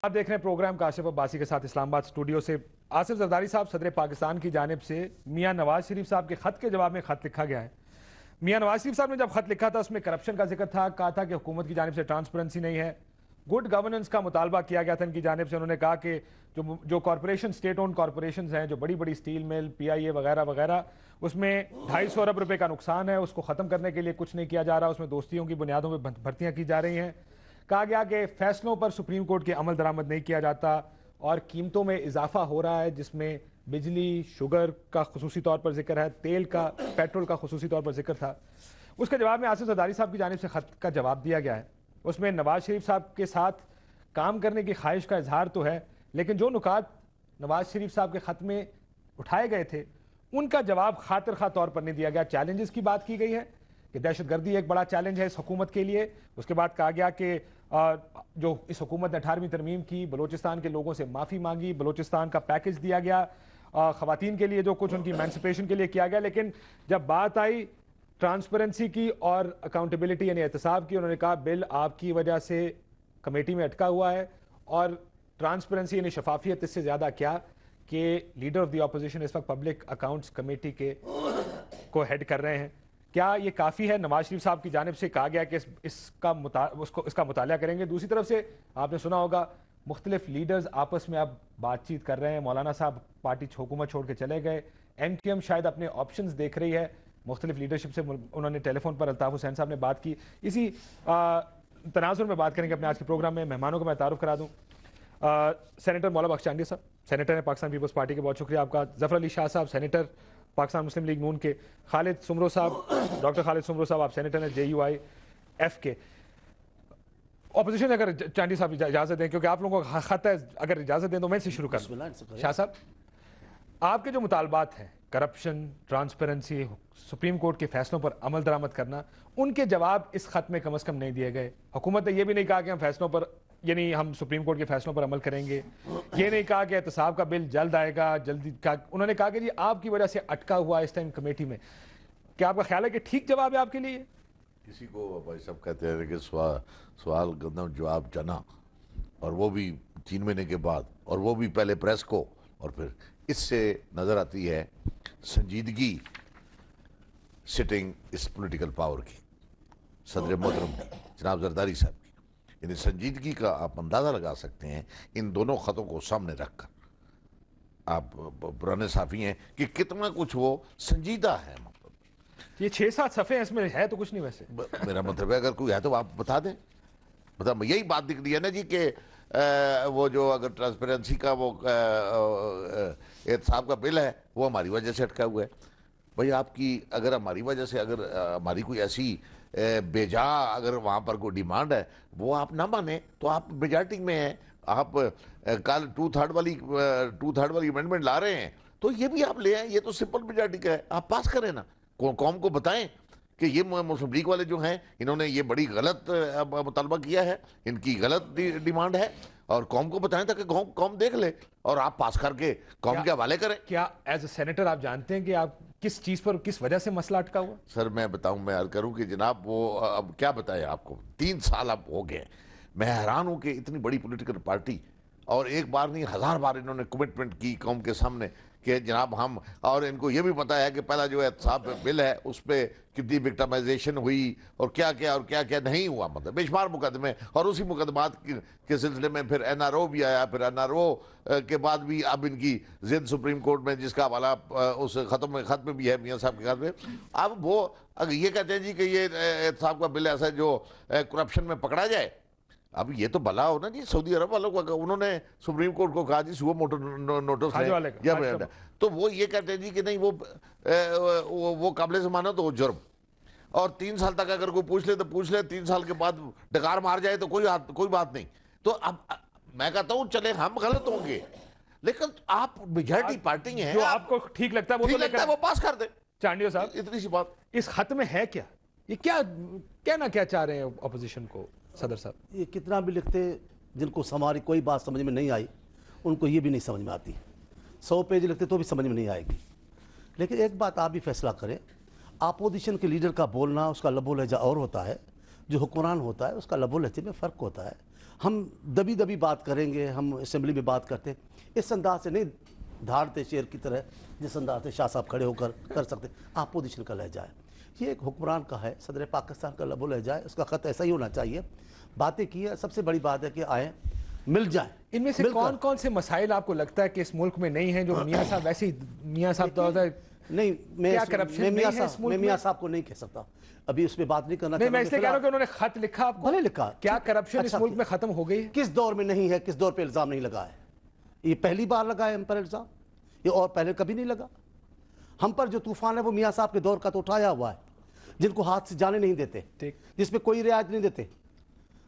آپ دیکھ رہے ہیں پروگرام کاشف عباسی کے ساتھ اسلام آباد اسٹوڈیو سے۔ آصف زرداری صاحب صدر پاکستان کی جانب سے میاں نواز شریف صاحب کے خط کے جواب میں خط لکھا گیا ہے۔ میاں نواز شریف صاحب نے جب خط لکھا تھا اس میں کرپشن کا ذکر تھا، کہا تھا کہ حکومت کی جانب سے ٹرانسپیرنسی نہیں ہے، گڈ گورننس کا مطالبہ کیا گیا تھا ان کی جانب سے۔ انہوں نے کہا کہ جو کارپوریشن اسٹیٹ اون کارپوریشنز ہیں، جو بڑی بڑی اسٹیل مل، پی آئی اے وغیرہ وغیرہ، اس میں 250 ارب روپے کا نقصان ہے، اس کو ختم کرنے کے لیے کچھ نہیں کیا جا رہا، اس میں دوستیوں کی بنیادوں پہ بھرتیاں کی جا رہی ہیں۔ کہا گیا کہ فیصلوں پر سپریم کورٹ کے عمل درآمد نہیں کیا جاتا اور قیمتوں میں اضافہ ہو رہا ہے، جس میں بجلی، شوگر کا خصوصی طور پر ذکر ہے، تیل کا، پیٹرول کا خصوصی طور پر ذکر تھا۔ اس کے جواب میں آصف زرداری صاحب کی جانب سے خط کا جواب دیا گیا ہے۔ اس میں نواز شریف صاحب کے ساتھ کام کرنے کی خواہش کا اظہار تو ہے، لیکن جو نکات نواز شریف صاحب کے خط میں اٹھائے گئے تھے ان کا جواب خاطر خواہ طور پر نہیں دیا گیا۔ چیلنجز کی بات کی گئی ہے کہ دہشت گردی ایک بڑا چیلنج ہے اس حکومت کے لیے۔ اس کے بعد کہا گیا کہ جو اس حکومت نے 18ویں ترمیم کی، بلوچستان کے لوگوں سے معافی مانگی، بلوچستان کا پیکج دیا گیا، خواتین کے لیے جو کچھ ان کی ایمانسپیشن کے لیے کیا گیا، لیکن جب بات آئی ٹرانسپیرنسی کی اور اکاؤنٹیبلٹی یعنی احتساب کی، انہوں نے کہا بل آپ کی وجہ سے کمیٹی میں اٹکا ہوا ہے، اور ٹرانسپیرنسی یعنی شفافیت اس سے زیادہ کیا کہ لیڈر آف دی اپوزیشن اس وقت پبلک اکاؤنٹس کمیٹی کے کو ہیڈ کر رہے ہیں۔ کیا یہ کافی ہے؟ نواز شریف صاحب کی جانب سے کہا گیا کہ اس کا مطالعہ کریں گے۔ دوسری طرف سے آپ نے سنا ہوگا مختلف لیڈرز آپس میں اب بات چیت کر رہے ہیں۔ مولانا صاحب پارٹی حکومت چھوڑ کے چلے گئے، ایم کیو ایم شاید اپنے آپشنز دیکھ رہی ہے، مختلف لیڈرشپ سے انہوں نے ٹیلی فون پر الطاف حسین صاحب نے بات کی۔ اسی تناظر میں بات کریں گے اپنے آج کے پروگرام میں۔ مہمانوں کو میں تعارف کرا دوں، سینیٹر مولا بخش چانڈی صاحب، سینیٹر ہیں پاکستان پیپلز پارٹی کے، بہت شکریہ آپ کا۔ ظفر علی شاہ صاحب، سینیٹر پاکستان مسلم لیگ نون کے۔ خالد سمرو صاحب، ڈاکٹر خالد سمرو صاحب، آپ سینیٹر ہیں جے یو آئی ایف کے۔ اپوزیشن اگر چانڈی صاحب اجازت دیں، کیونکہ آپ لوگوں کا خط ہے، اگر اجازت دیں تو میں سے شروع کروں۔ شاہ صاحب، آپ کے جو مطالبات ہیں، کرپشن، ٹرانسپیرنسی، سپریم کورٹ کے فیصلوں پر عمل درآمد کرنا، ان کے جواب اس خط میں کم از کم نہیں دیے گئے۔ حکومت نے یہ بھی نہیں کہا کہ ہم فیصلوں پر، یعنی ہم سپریم کورٹ کے فیصلوں پر عمل کریں گے، یہ نہیں کہا کہ احتساب کا بل جلد آئے گا، جلدی انہوں نے کہا کہ جی آپ کی وجہ سے اٹکا ہوا اس ٹائم کمیٹی میں۔ کیا آپ کا خیال ہے کہ ٹھیک جواب ہے آپ کے لیے؟ کسی کو بھائی صاحب کہتے ہیں کہ سوال گندم جواب چنا، اور وہ بھی 3 مہینے کے بعد، اور وہ بھی پہلے پریس کو، اور پھر اس سے نظر آتی ہے سنجیدگی سٹنگ اس پولیٹیکل پاور کی، صدر محترم کی، جناب زرداری صاحب کی۔ یعنی سنجیدگی کا آپ اندازہ لگا سکتے ہیں ان دونوں خطوں کو سامنے رکھ کر۔ آپ پرانے صحافی ہیں کہ کتنا کچھ وہ سنجیدہ ہے۔ یہ 6-7 صفحے اس میں ہے تو کچھ نہیں ویسے۔ میرا مطلب ہے اگر کوئی ہے تو آپ بتا دیں۔ مطلب یہی بات دکھ رہی ہے نا جی کہ وہ جو اگر ٹرانسپیرنسی کا وہ احتساب کا بل ہے وہ ہماری وجہ سے اٹکا ہوا ہے۔ بھئی آپ کی اگر ہماری وجہ سے اگر ہماری کوئی ایسی بے جا اگر وہاں پر کوئی ڈیمانڈ ہے وہ آپ نہ مانیں تو آپ میجارٹی میں ہیں، آپ کل 2/3 والی امینڈمنٹ لا رہے ہیں تو یہ بھی آپ لے آئیں، یہ تو سمپل میجارٹی کا ہے، آپ پاس کریں نا، قوم کو بتائیں کہ یہ مسلم لیگ والے جو ہیں انہوں نے یہ بڑی غلط مطالبہ کیا ہے، ان کی غلط ڈیمانڈ ہے، اور قوم کو بتائیں تاکہ قوم دیکھ لے اور آپ پاس کر کے قوم کے حوالے کریں۔ کیا ایز اے سینیٹر آپ جانتے ہیں کہ آپ کس چیز پر، کس وجہ سے مسئلہ اٹکا ہوا؟ سر میں بتاؤں، میں عرض کروں کہ جناب وہ اب کیا بتائیں آپ کو، 3 سال اب ہو گئے۔ میں حیران ہوں کہ اتنی بڑی پولیٹیکل پارٹی، اور ایک بار نہیں 1000 بار انہوں نے کمٹمنٹ کی قوم کے سامنے کہ جناب ہم، اور ان کو یہ بھی پتا ہے کہ پہلا جو احتساب بل ہے اس پہ کتنی وکٹمائزیشن ہوئی اور کیا کیا نہیں ہوا، مطلب بے شمار مقدمے، اور اسی مقدمات کے سلسلے میں پھر این آر او بھی آیا، پھر این آر او کے بعد بھی اب ان کی زد سپریم کورٹ میں، جس کا حوالہ اس خط میں بھی ہے میاں صاحب کے خط میں۔ اب وہ اگر یہ کہتے ہیں جی کہ یہ احتساب کا بل ایسا جو کرپشن میں پکڑا جائے، اب یہ تو بھلا ہو نا جی سعودی عرب والوں کو، انہوں نے سپریم کورٹ کو کہا جی سو نوٹس لیں، تو وہ یہ کہتے ہیں جی کہ نہیں وہ قابل ضمانت ہو جرم، اور 3 سال تک اگر کوئی پوچھ لے تو پوچھ لے، 3 سال کے بعد ڈکار مار جائے تو کوئی بات نہیں۔ تو اب میں کہتا ہوں چلے ہم غلط ہوں گے لیکن آپ میجارٹی پارٹی ہیں، جو آپ کو ٹھیک لگتا ہے وہ پاس کر دیں۔ چانڈیو صاحب، اتنی سی بات۔ اس خط میں ہے کیا؟ یہ کیا کہنا کیا چاہ رہے ہیں اپوزیشن کو صدر صاحب؟ یہ کتنا بھی لکھتے، جن کو ہماری کوئی بات سمجھ میں نہیں آئی ان کو یہ بھی نہیں سمجھ میں آتی، 100 پیج لکھتے تو بھی سمجھ میں نہیں آئے گی۔ لیکن ایک بات آپ بھی فیصلہ کریں، اپوزیشن کے لیڈر کا بولنا، اس کا لب و لہجہ اور ہوتا ہے، جو حکمران ہوتا ہے اس کا لب و لہجے میں فرق ہوتا ہے۔ ہم دبی دبی بات کریں گے، ہم اسمبلی میں بات کرتے ہیں، اس انداز سے نہیں دھاڑتے شیر کی طرح جس انداز سے شاہ صاحب کھڑے ہو کر کر سکتے. اپوزیشن کا لہجہ ہے، یہ ایک حکمران کا ہے، صدر پاکستان کا لب و لہجہ ہے، اس کا خط ایسا ہی ہونا چاہیے. باتیں کی ہے، سب سے بڑی بات ہے کہ آئیں مل جائیں. ان میں سے کون کون سے مسائل آپ کو لگتا ہے کہ اس ملک میں نہیں ہیں جو میاں صاحب ویسے ہی میاں صاحب تو ہوتا ہے نہیں، کیا کرپشن نہیں ہے اس ملک میں میں؟ میاں صاحب کو نہیں کہہ سکتا، ابھی اس پہ بات نہیں کرنا نہیں، میں چاہتا. اس لیے کہہ رہا ہوں کہ انہوں نے خط لکھا آپ کو، بھلے لکھا. کیا کرپشن اس اچھا ملک میں ختم ہو گئی ہے؟ کس دور میں نہیں ہے، کس دور پہ الزام نہیں لگا ہے؟ یہ پہلی بار لگا ہے ہم پر الزام، یہ اور پہلے کبھی نہیں لگا. ہم پر جو طوفان ہے وہ میاں صاحب کے دور کا تو اٹھایا ہوا ہے، جن کو ہاتھ سے جانے نہیں دیتے، جس پہ کوئی رعایت نہیں دیتے،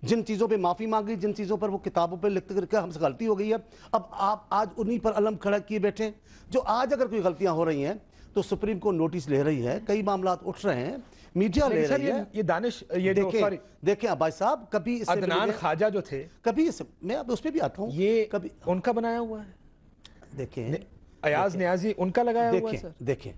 جن چیزوں پہ معافی مانگی، جن چیزوں پر وہ کتابوں پہ لکھ کر ہم سے غلطی ہو گئی ہے. اب آپ آج انہی پر علم کھڑا کیے بیٹھے، جو آج اگر کوئی غلطیاں ہو رہی ہیں تو سپریم کورٹ نوٹس لے رہی ہے، کئی معاملات اٹھ رہے ہیں، میڈیا لے رہی ہے. یہ دانش یہ جو سوری دیکھیں عباس صاحب، کبھی اس سے عدنان خواجہ جو تھے، کبھی میں اب اس پہ بھی آتا ہوں، یہ کبھی ان کا بنایا ہوا ہے؟ دیکھیں ایاز نیازی ان کا لگایا ہوا ہے سر؟ دیکھیں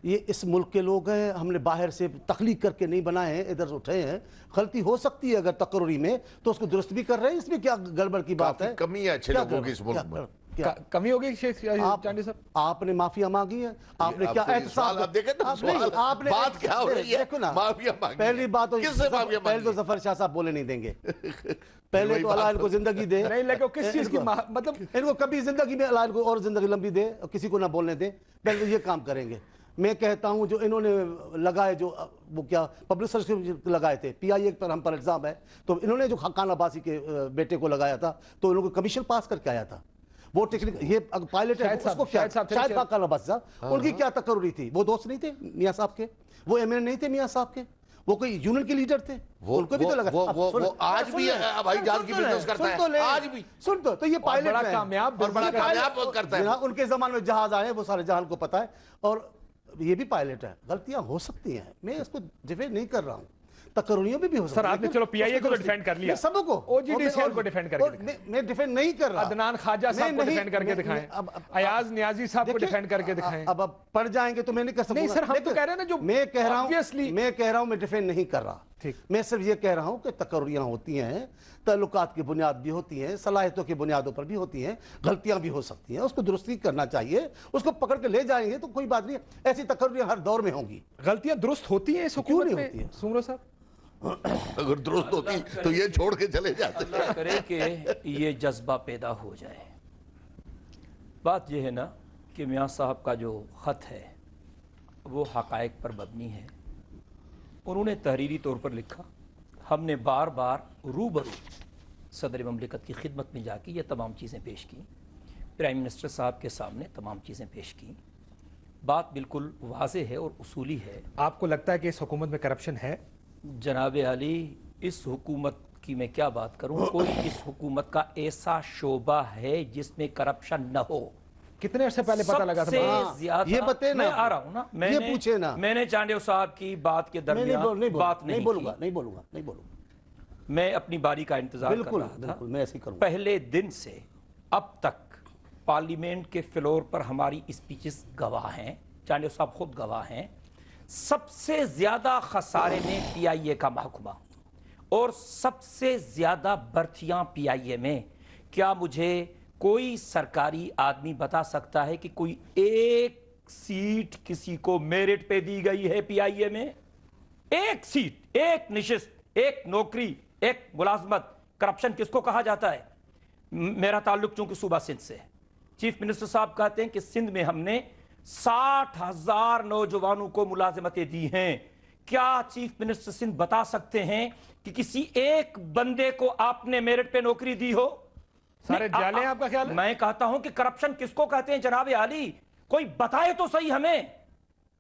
یہ اس ملک کے لوگ ہیں، ہم نے باہر سے تخلیق کر کے نہیں بنائے ہیں، ادھر سے اٹھے ہیں. غلطی ہو سکتی ہے اگر تقرری میں تو اس کو درست بھی کر رہے ہیں، اس میں کیا گڑبڑ کی بات ہے؟ کمی ہے اچھے لوگوں کی اس ملک میں. کمی ہوگی شیخ چانڈی صاحب؟ آپ نے معافیاں مانگی ہیں، آپ نے کیا احتساب، بات کیا ہو رہی ہے؟ دیکھو نا، معافیاں مانگی، پہلی بات کس سے معافیاں مانگی؟ پہلے تو ظفر شاہ صاحب بولے نہیں دیں گے، پہلے تو اللہ ان کو زندگی دے. نہیں لیکن کس چیز کی مطلب ان کو کبھی زندگی میں اللہ ان کو اور زندگی لمبی دے، کسی کو نہ بولنے دے، پہلے یہ کام کریں گے. میں کہتا ہوں جو انہوں نے لگائے، جو وہ کیا پبلک سرکل لگائے تھے، پی آئی اے پر ہم پر الزام ہے، تو انہوں نے جو خاقان عباسی کے بیٹے کو لگایا تھا تو انہوں کو کمیشن پاس کر کے آیا تھا. وہ ٹیکنیک یہ پائلٹ ہے، اس کو کیا شاید خاقان عباسی صاحب، ان کی کیا تقرری تھی؟ وہ دوست نہیں تھے میاں صاحب کے، وہ ایم این اے نہیں تھے میاں صاحب کے، وہ کوئی یونین کے لیڈر تھے، ان کو بھی تو لگا. وہ آج بھی بھائی جان کی بزنس کرتا ہے، آج بھی سن تو یہ پائلٹ بڑا کامیاب اور بڑا کامیاب کرتا ہے. ان کے زمان میں جہاز آئے، وہ سارے جہان کو پتہ ہے، اور یہ بھی پائلٹ ہے. غلطیاں ہو سکتی ہیں، میں اس کو ڈیفینڈ نہیں کر رہا ہوں، تقرریوں میں بھی ہو سکتی ہے. سر آپ نے چلو پی آئی اے کو تو ڈیفینڈ کر لیا، سب کو او جی ڈی سی ایل کو ڈیفینڈ کر کے دکھائیں. میں ڈیفینڈ نہیں کر رہا. عدنان خواجہ صاحب کو ڈیفینڈ کر کے دکھائیں، ایاز نیازی صاحب کو ڈیفینڈ کر کے دکھائیں. اب پڑ جائیں گے تو میں نہیں کر سکوں گا. نہیں سر، ہم تو کہہ رہے ہیں نا جو میں کہہ رہا ہوں میں ڈیفینڈ نہیں کر رہا. میں صرف یہ کہہ رہا ہوں کہ تقرریاں ہوتی ہیں، تعلقات کی بنیاد بھی ہوتی ہیں، صلاحیتوں کی بنیادوں پر بھی ہوتی ہیں، غلطیاں بھی ہو سکتی ہیں، اس کو درستی کرنا چاہیے. اس کو پکڑ کے لے جائیں گے تو کوئی بات نہیں، ایسی تقرریاں ہر دور میں ہوں گی. غلطیاں درست ہوتی ہیں اس حکومت میں سمرو صاحب؟ اگر درست ہوتی تو یہ چھوڑ کے چلے جاتے. اللہ کرے کہ یہ جذبہ پیدا ہو جائے. بات یہ ہے نا کہ میاں صاحب کا جو خط ہے وہ حقائق پر مبنی ہے. انہوں نے تحریری طور پر لکھا، ہم نے بار بار روبرو صدر مملکت کی خدمت میں جا کے یہ تمام چیزیں پیش کی، پرائم منسٹر صاحب کے سامنے تمام چیزیں پیش کی. بات بالکل واضح ہے اور اصولی ہے. آپ کو لگتا ہے کہ اس حکومت میں کرپشن ہے؟ جناب علی، اس حکومت کی میں کیا بات کروں، کوئی اس حکومت کا ایسا شعبہ ہے جس میں کرپشن نہ ہو. کتنے عرصے پہلے پتہ لگا تھا؟ سب سے زیادہ یہ بتائیں نا، میں آ رہا ہوں نا، یہ پوچھے نا. میں نے چانڈیو صاحب کی بات کے درمیان بات نہیں بولوں کی. گا. میں اپنی باری کا انتظار کر رہا تھا. میں ایسے ہی کروں. پہلے دن سے اب تک پارلیمنٹ کے فلور پر ہماری اسپیچز گواہ ہیں، چانڈیو صاحب خود گواہ ہیں. سب سے زیادہ خسارے میں پی آئی اے کا محکمہ اور سب سے زیادہ برتھیاں پی آئی اے میں. کیا مجھے کوئی سرکاری آدمی بتا سکتا ہے کہ کوئی ایک سیٹ کسی کو میرٹ پہ دی گئی ہے پی آئی اے میں؟ ایک سیٹ، ایک نشست، ایک نوکری، ایک ملازمت. کرپشن کس کو کہا جاتا ہے؟ میرا تعلق چونکہ صوبہ سندھ سے ہے. چیف منسٹر صاحب کہتے ہیں کہ سندھ میں ہم نے 60,000 نوجوانوں کو ملازمتیں دی ہیں. کیا چیف منسٹر سندھ بتا سکتے ہیں کہ کسی ایک بندے کو آپ نے میرٹ پہ نوکری دی ہو؟ سارے جالے ہیں آپ کا خیال ہے؟ میں کہتا ہوں کہ کرپشن کس کو کہتے ہیں جناب عالی؟ کوئی بتائے تو صحیح ہمیں.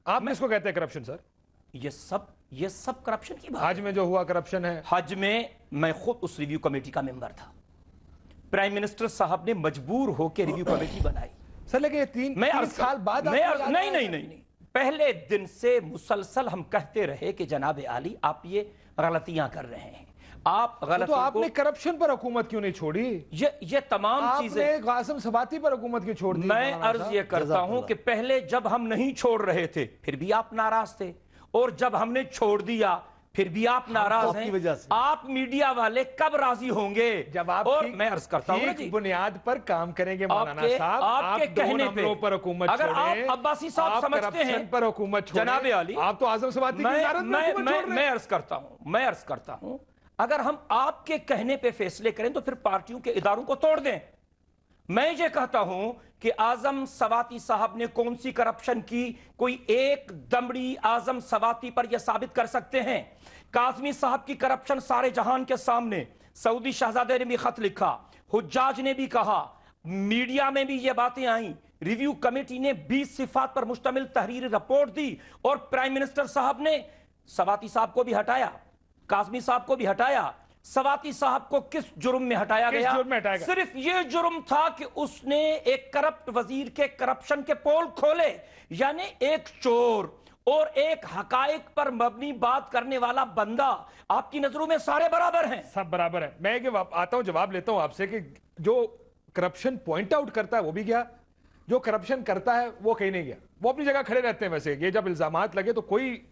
آپ کس کو کہتے ہیں کرپشن سر؟ یہ سب کرپشن کی بات. حج میں جو ہوا کرپشن ہے. حج میں خود اس ریویو کمیٹی کا ممبر تھا. پرائم منسٹر صاحب نے مجبور ہو کے ریویو کمیٹی بنائی. سر لیکن یہ تین سال بعد نہیں پہلے دن سے مسلسل ہم کہتے رہے کہ جناب عالی آپ یہ غلطیاں کر رہے ہیں. آپ تو آپ نے کرپشن پر حکومت کیوں نہیں چھوڑی؟ یہ تمام چیزیں آپ نے قاسم ثباتی پر حکومت کیوں چھوڑ دی؟ میں عرض یہ کرتا ہوں کہ پہلے جب ہم نہیں چھوڑ رہے تھے پھر بھی آپ ناراض تھے، اور جب ہم نے چھوڑ دیا پھر بھی آپ ناراض آپ کی ہیں. وجہ سے. آپ میڈیا والے کب راضی ہوں گے جب آپ اور ٹھیک- میں عرض کرتا ہوں نا ٹھیک جی بنیاد پر کام کریں گے مولانا صاحب، آپ کے دو کہنے حملوں پہ پر حکومت اگر چھوڑیں، آپ عباسی صاحب آپ سمجھتے ہیں کرپشن پر حکومت چھوڑیں، جناب عالی، آپ تو اعظم سواتی کی وزارت میں حکومت چھوڑ رہے ہیں۔ میں عرض کرتا ہوں اگر ہم آپ کے کہنے پہ فیصلے کریں تو پھر پارٹیوں کے اداروں کو توڑ دیں. میں یہ کہتا ہوں کہ اعظم سواتی صاحب نے کون سی کرپشن کی، کوئی ایک دمڑی اعظم سواتی پر یہ ثابت کر سکتے ہیں؟ کاظمی صاحب کی کرپشن سارے جہان کے سامنے، سعودی شہزادے نے بھی خط لکھا، حجاج نے بھی کہا، میڈیا میں بھی یہ باتیں آئیں، ریویو کمیٹی نے 20 صفات پر مشتمل تحریری رپورٹ دی اور پرائم منسٹر صاحب نے سواتی صاحب کو بھی ہٹایا، کاظمی صاحب کو بھی ہٹایا. سواتی صاحب کو کس جرم میں ہٹایا گیا؟ جرم میں ہٹایا گیا؟ صرف یہ جرم تھا کہ اس نے ایک کرپٹ وزیر کے کرپشن کے پول کھولے. یعنی ایک چور اور ایک حقائق پر مبنی بات کرنے والا بندہ آپ کی نظروں میں سارے برابر ہیں. سب برابر ہے. میں آتا ہوں جواب لیتا ہوں آپ سے کہ جو کرپشن پوائنٹ آؤٹ کرتا ہے وہ بھی گیا، جو کرپشن کرتا ہے وہ کہیں نہیں گیا، وہ اپنی جگہ کھڑے رہتے ہیں. ویسے یہ جب الزامات لگے تو کوئی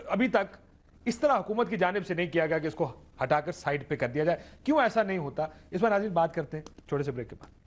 ابھی تک اس طرح حکومت کی جانب سے نہیں کیا گیا کہ اس کو ہٹا کر سائیڈ پہ کر دیا جائے. کیوں ایسا نہیں ہوتا، اس پر ناظرین بات کرتے ہیں چھوٹے سے بریک کے بعد.